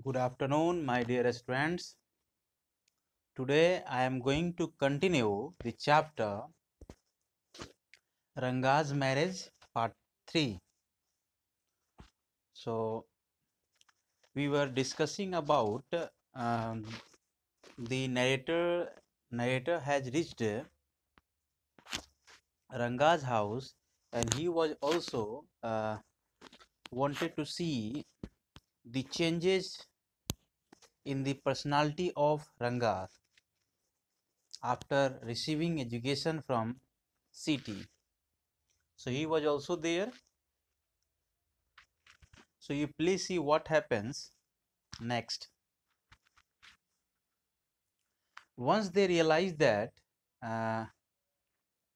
Good afternoon, my dearest friends. Today I am going to continue the chapter Ranga's Marriage, Part 3. So, we were discussing about um, the narrator has reached Ranga's house, and he was also wanted to see the changes in the personality of Ranga after receiving education from city. So he was also there. So you please see what happens next. Once they realized that uh,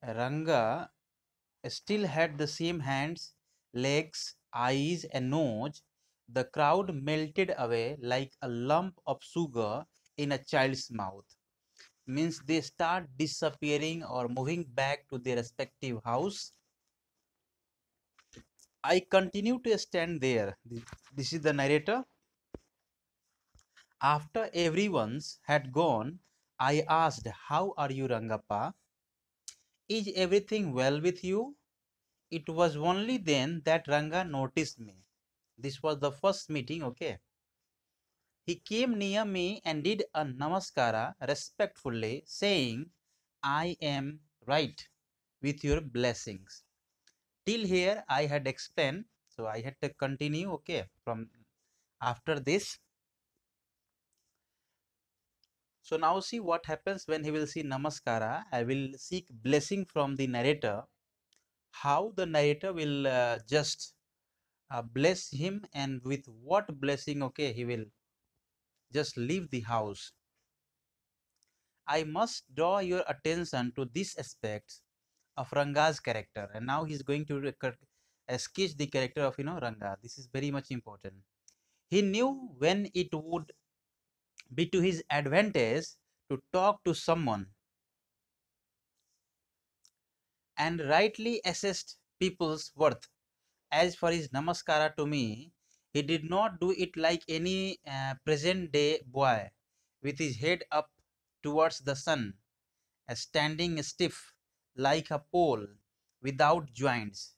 Ranga still had the same hands, legs, eyes, and nose, the crowd melted away like a lump of sugar in a child's mouth. Means they start disappearing or moving back to their respective house. I continue to stand there. This is the narrator. After everyone's had gone, I asked, "How are you, Rangappa? Is everything well with you?" It was only then that Ranga noticed me. This was the first meeting, okay? He came near me and did a namaskara respectfully, saying, "I am right with your blessings." Till here I had explained, so I had to continue, okay, from after this. So now see what happens when he will see namaskara. I will seek blessing from the narrator. How the narrator will just bless him, and with what blessing, okay, he will just leave the house. I must draw your attention to this aspect of Ranga's character, and now he's going to sketch the character of Ranga. This is very much important. He knew when it would be to his advantage to talk to someone and rightly assessed people's worth. As for his namaskara to me, he did not do it like any present day boy with his head up towards the sun, standing stiff like a pole without joints,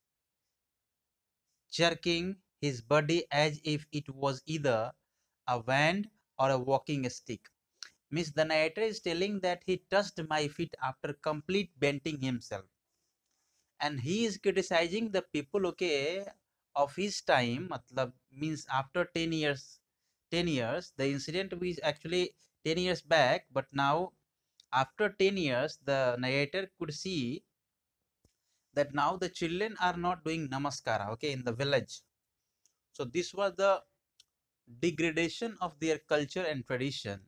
jerking his body as if it was either a wand or a walking stick. Miss the narrator is telling that he touched my feet after complete bending himself, and he is criticizing the people, okay, of his time. Matlab means after 10 years the incident was actually 10 years back, but now after 10 years the narrator could see that now the children are not doing namaskara, okay, in the village. So this was the degradation of their culture and tradition,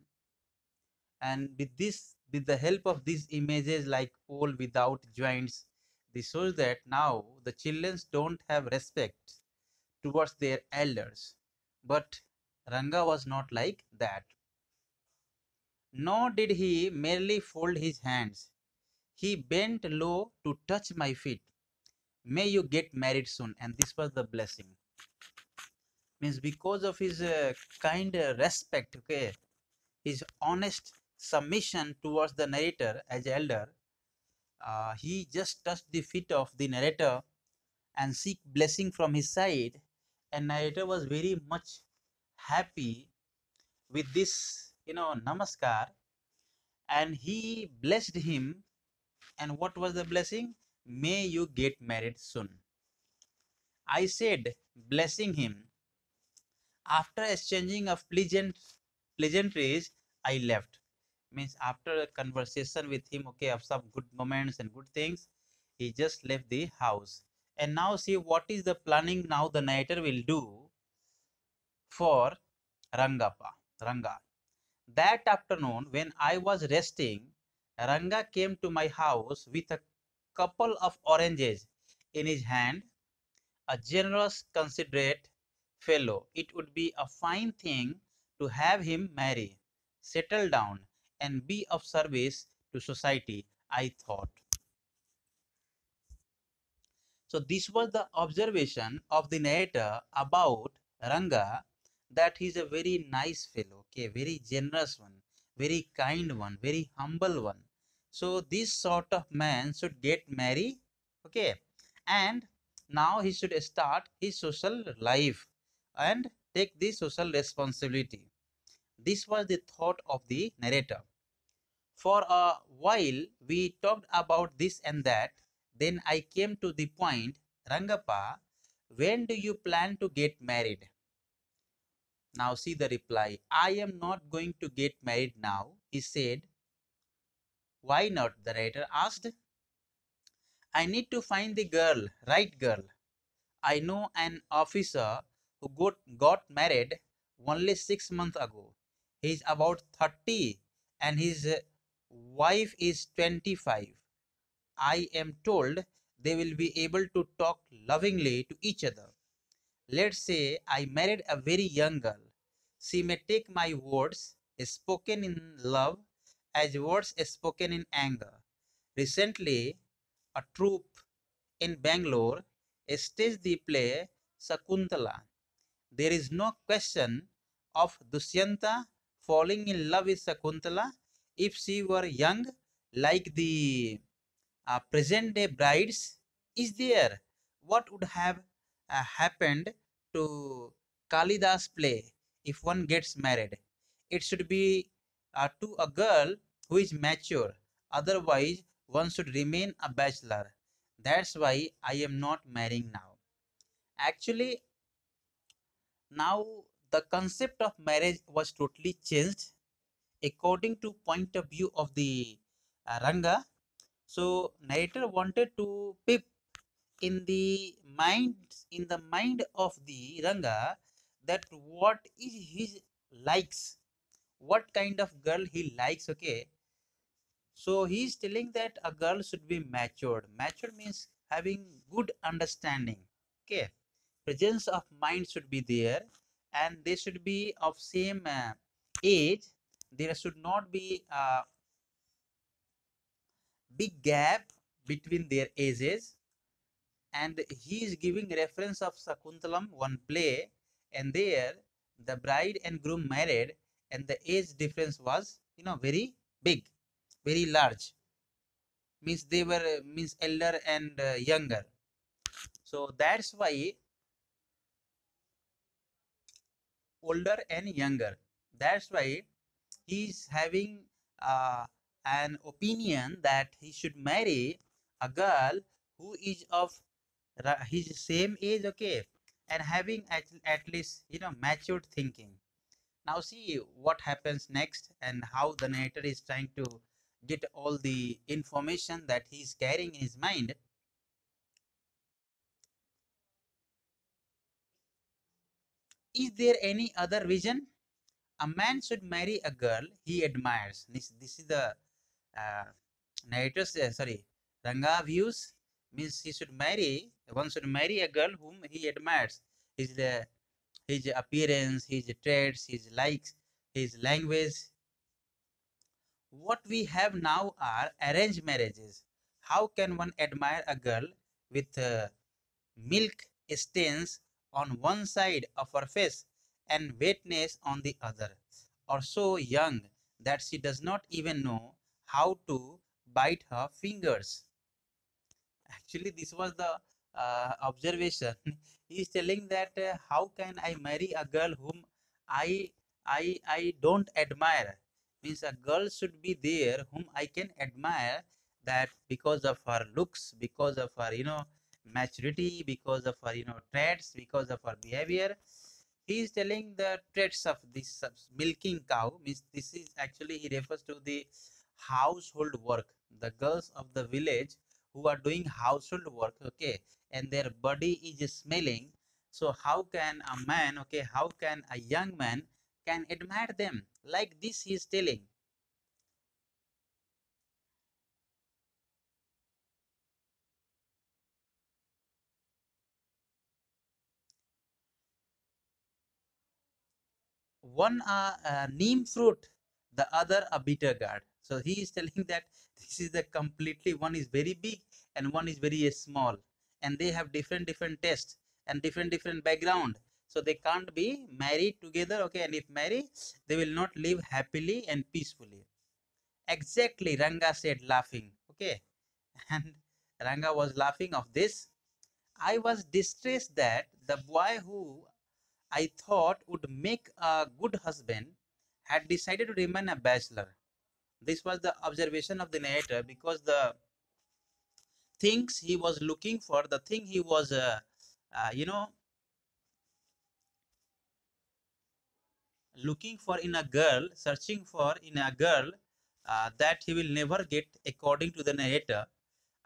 and with the help of these images like pole without joints, this shows that now the children don't have respect towards their elders. But Ranga was not like that. Nor did he merely fold his hands. He bent low to touch my feet. "May you get married soon." And this was the blessing. Means because of his kind respect, okay, his honest submission towards the narrator as elder, he just touched the feet of the narrator and seek blessing from his side. And narrator was very much happy with this, namaskar, and he blessed him. And what was the blessing? "May you get married soon." I said, blessing him. After exchanging of pleasantries, I left. Means after a conversation with him, okay, of some good moments and good things, he just left the house. And now see what is the planning now the narrator will do for Ranga. That afternoon, when I was resting, Ranga came to my house with a couple of oranges in his hand. A generous, considerate fellow. It would be a fine thing to have him marry, settle down, and be of service to society, I thought. So this was the observation of the narrator about Ranga. that he's a very nice fellow, okay, very generous one, very kind one, very humble one. So this sort of man should get married, okay, and now he should start his social life and take the social responsibility. This was the thought of the narrator. For a while we talked about this and that. Then I came to the point, Rangappa, when do you plan to get married? Now see the reply. I am not going to get married now, he said. Why not? The writer asked. I need to find the girl, right girl. I know an officer who got married only 6 months ago. He is about 30 and his wife is 25. I am told they will be able to talk lovingly to each other. Let's say I married a very young girl. She may take my words spoken in love as words spoken in anger. Recently, a troupe in Bangalore staged the play Sakuntala. There is no question of Dushyanta falling in love with Sakuntala if she were young, like the present day brides. Is there? What would have happened to Kalidas play if one gets married? It should be to a girl who is mature. Otherwise, one should remain a bachelor. That's why I am not marrying now. Actually, now the concept of marriage was totally changed according to point of view of the Ranga. So narrator wanted to pip in the mind of the Ranga that what is his likes, what kind of girl he likes, okay. So he's telling that a girl should be matured. Matured means having good understanding, okay. Presence of mind should be there, and they should be of same age. There should not be a big gap between their ages. And he is giving reference of Sakuntalam, one play, and there the bride and groom married, and the age difference was, very big, very large. Means they were means elder and younger. So that's why older and younger. That's why he's having uh, an opinion that he should marry a girl who is of his same age, okay, and having at least matured thinking. Now see what happens next and how the narrator is trying to get all the information that he's carrying in his mind. Is there any other vision? A man should marry a girl he admires. This is the uh, narrator's sorry, Ranga views. Means he should marry one should marry a girl whom he admires. His his appearance, his traits, his likes, his language. What we have now are arranged marriages. How can one admire a girl with milk stains on one side of her face and wetness on the other, or so young that she does not even know how to bite her fingers? Actually, this was the observation. He is telling that how can I marry a girl whom I I don't admire? Means a girl should be there whom I can admire, that because of her looks, because of her maturity, because of her traits, because of her behavior. He is telling the traits of this milking cow. Means this is actually he refers to the household work. The girls of the village who are doing household work, okay, and their body is smelling. So how can a man, okay, how can a young man can admire them? Like this he is telling. One a neem fruit, the other a bitter gourd. So he is telling that this is the completely, one is very big and one is very small, and they have different tastes and different background. So they can't be married together, okay, and if married, they will not live happily and peacefully. Exactly, Ranga said, laughing, okay. And Ranga was laughing of this. I was distressed that the boy who I thought would make a good husband had decided to remain a bachelor. This was the observation of the narrator, because the things he was looking for, the thing he was, you know, looking for in a girl, searching for in a girl, that he will never get, according to the narrator.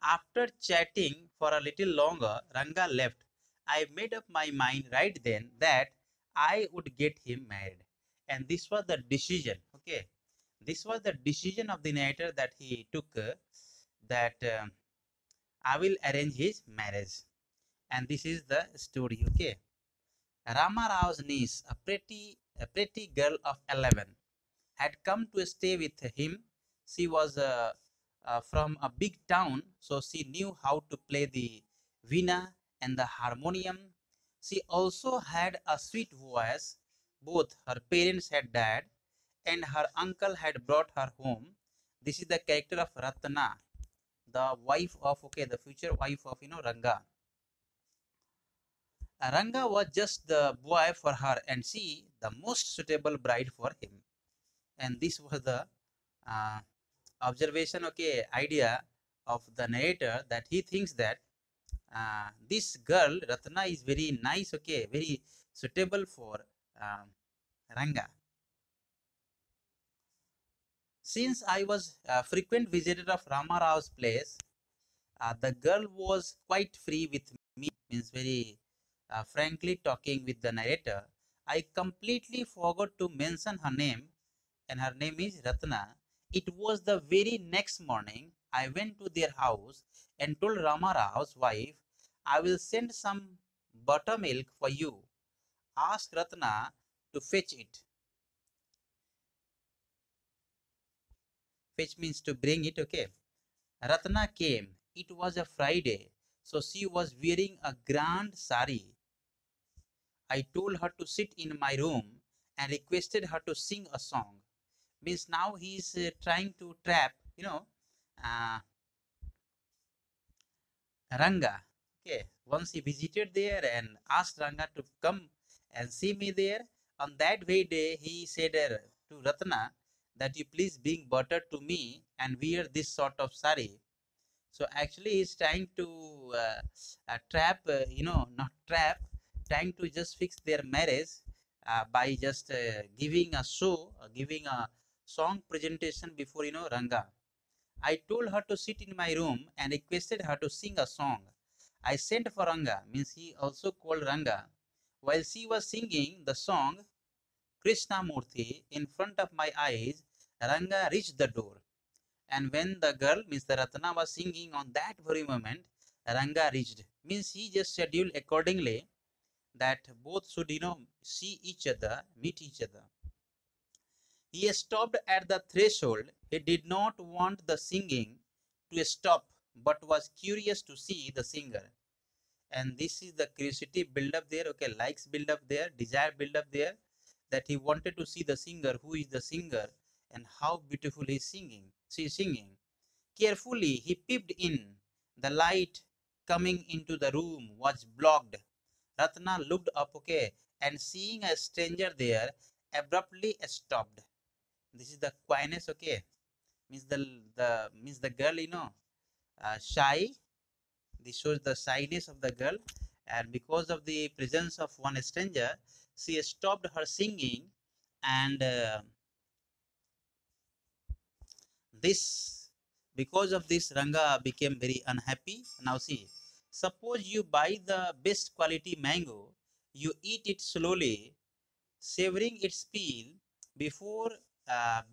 After chatting for a little longer, Ranga left. I made up my mind right then that I would get him married. And this was the decision, okay? This was the decision of the narrator that he took, that I will arrange his marriage. And this is the story, okay? Rama Rao's niece, a pretty girl of 11, had come to stay with him. She was from a big town, so she knew how to play the veena and the harmonium. She also had a sweet voice. Both her parents had died, and her uncle had brought her home. This is the character of Ratna, the wife of, okay, the future wife of, Ranga. Ranga was just the boy for her, and she the most suitable bride for him. And this was the uh, observation, okay, idea of the narrator, that he thinks that this girl Ratna is very nice, okay, very suitable for um, Ranga. Since I was a frequent visitor of Rama Rao's place, the girl was quite free with me, means very frankly talking with the narrator. I completely forgot to mention her name, and her name is Ratna. It was the very next morning I went to their house and told Rama Rao's wife, I will send some buttermilk for you. Ask Ratna to fetch it. Fetch means to bring it, okay. Ratna came. It was a Friday, so she was wearing a grand sari. I told her to sit in my room and requested her to sing a song. Means now he is trying to trap, uh, Ranga. Okay, once he visited there and asked Ranga to come and see me there. On that very day, he said to Ratna that you please bring butter to me and wear this sort of sari. So actually, he's trying to trap, not trap, trying to just fix their marriage by just giving a show, giving a song presentation before, Ranga. I told her to sit in my room and requested her to sing a song. I sent for Ranga, means he also called Ranga. While she was singing the song Krishna Murthy in front of my eyes, Ranga reached the door. And when the girl, means the Ratna, was singing on that very moment, Ranga reached. Means he just scheduled accordingly that both should, see each other, meet each other. He stopped at the threshold. He did not want the singing to stop, but was curious to see the singer. And this is the curiosity build up there, okay, likes build up there, desire build up there, that he wanted to see the singer, who is the singer, and how beautiful he is singing. She is singing. Carefully, he peeped in. The light coming into the room was blocked. Ratna looked up, okay, and seeing a stranger there, abruptly stopped. This is the quietness, okay, means the girl, shy. This shows the shyness of the girl, and because of the presence of one stranger, she stopped her singing, and this because of this, Ranga became very unhappy. Now see, suppose you buy the best quality mango, you eat it slowly, savoring its peel before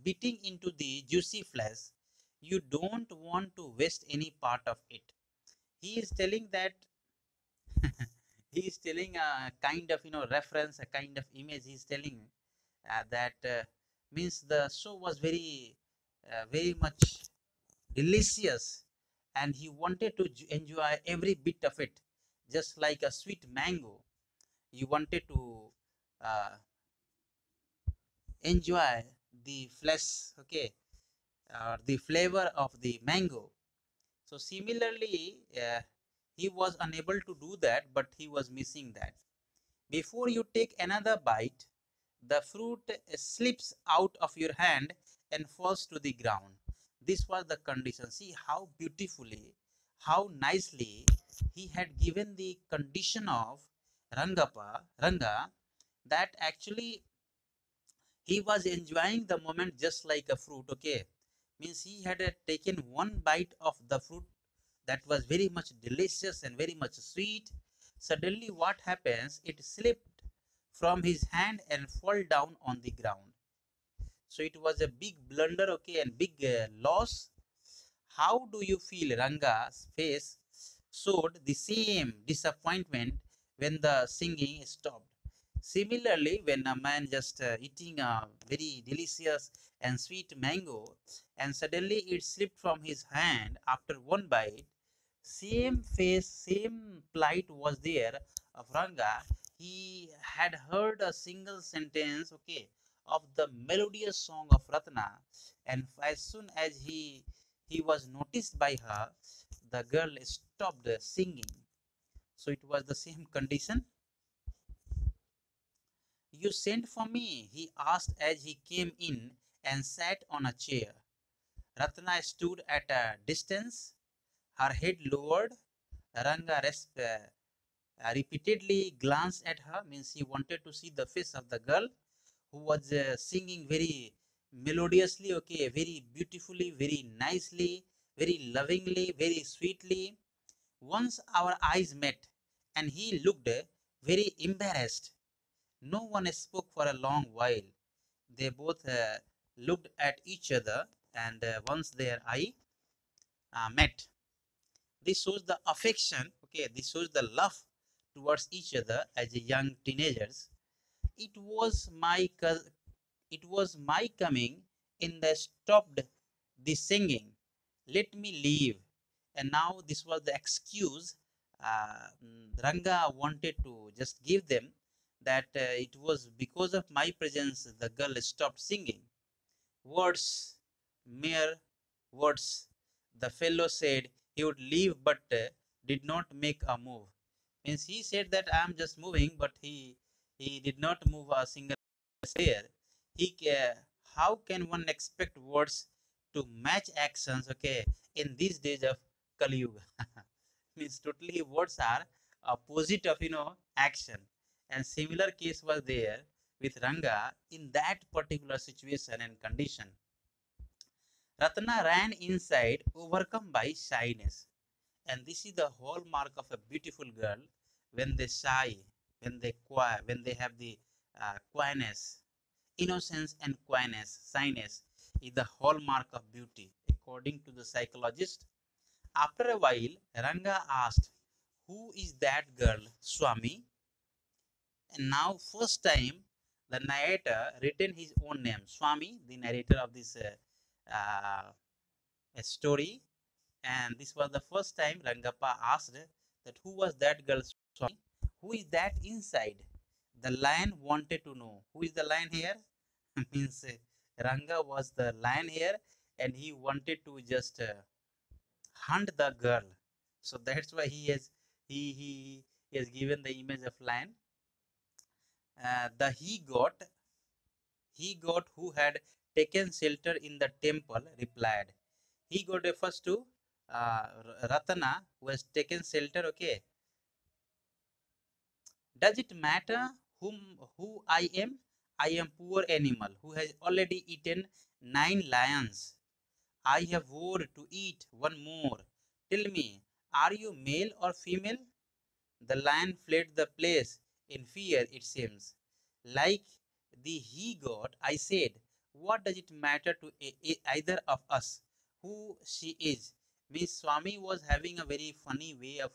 biting into the juicy flesh. You don't want to waste any part of it. He is telling that he is telling a kind of, reference, a kind of image. He is telling that means the show was very much delicious, and he wanted to enjoy every bit of it, just like a sweet mango. You wanted to uh, enjoy the flesh, okay, the flavor of the mango. So similarly, he was unable to do that, but he was missing that. Before you take another bite, the fruit slips out of your hand and falls to the ground. This was the condition. See how beautifully, how nicely he had given the condition of Ranga, that actually he was enjoying the moment just like a fruit, okay? Means he had taken one bite of the fruit that was very much delicious and very much sweet. Suddenly what happens? It slipped from his hand and fall down on the ground. So it was a big blunder, okay, and big loss. How do you feel? Ranga's face showed the same disappointment when the singing stopped. Similarly, when a man just eating a very delicious and sweet mango and suddenly it slipped from his hand after one bite, same face, same plight was there of Ranga. He had heard a single sentence, okay, of the melodious song of Ratna, and as soon as he was noticed by her, the girl stopped singing. So it was the same condition. You sent for me, he asked as he came in and sat on a chair. Ratna stood at a distance, her head lowered. Ranga repeatedly glanced at her, means he wanted to see the face of the girl who was singing very melodiously, okay, very beautifully, very nicely, very lovingly, very sweetly. Once our eyes met, and he looked very embarrassed. No one spoke for a long while. They both looked at each other, and once their eye met, this shows the affection, okay, this shows the love towards each other as a young teenagers. It was my it was my coming in that stopped the singing. Let me leave. And now this was the excuse. Ranga wanted to just give them that it was because of my presence the girl stopped singing. Words, mere words. The fellow said he would leave but did not make a move. Means he said that I am just moving, but he did not move a single there. He how can one expect words to match actions? Okay, in these days of Kali Yuga, means totally words are opposite of action. And similar case was there with Ranga in that particular situation and condition. Ratna ran inside, overcome by shyness. And this is the hallmark of a beautiful girl when they shy, when they have the quietness, innocence and quietness, shyness is the hallmark of beauty, according to the psychologist. After a while, Ranga asked, "Who is that girl, Swami?" And now, first time, the narrator written his own name, Swami, the narrator of this story. And this was the first time Rangappa asked that who was that girl, Swami? Who is that inside? The lion wanted to know. Who is the lion here? Means Ranga was the lion here and he wanted to just hunt the girl. So that's why he has given the image of lion. The he got who had taken shelter in the temple replied. He got refers to Ratana who has taken shelter. Okay, does it matter who I am? I am poor animal who has already eaten 9 lions. I have vowed to eat one more. Tell me, are you male or female? The lion fled the place in fear, it seems. Like the he god, I said, what does it matter to either of us who she is? Miss Swami was having a very funny way of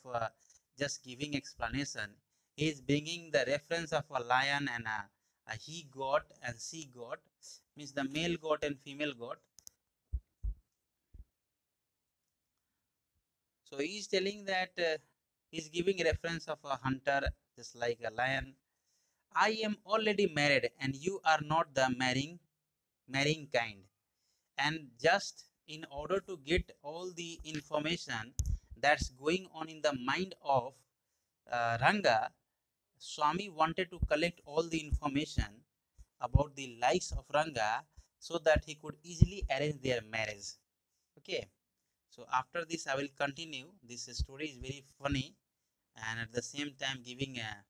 just giving explanation. He is bringing the reference of a lion and a he god and she god, means the male god and female god. So he is telling that he's giving reference of a hunter, just like a lion I am already married and you are not the marrying kind. And just in order to get all the information that's going on in the mind of Ranga, Swami wanted to collect all the information about the likes of Ranga so that he could easily arrange their marriage. Okay, so after this, I will continue. This story is very funny and at the same time giving a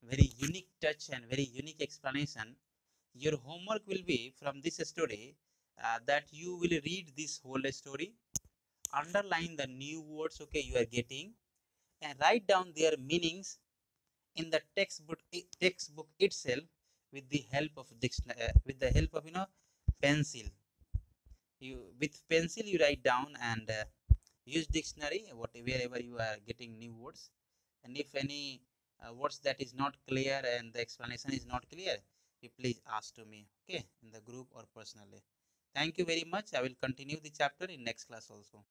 very unique touch and very unique explanation. Your homework will be from this story that you will read this whole story, underline the new words okay you are getting, and write down their meanings in the textbook itself with the help of with the help of pencil. You with pencil you write down and use dictionary wherever you are getting new words, and if any words that is not clear and the explanation is not clear, you please ask to me, okay, in the group or personally. Thank you very much. I will continue the chapter in next class also.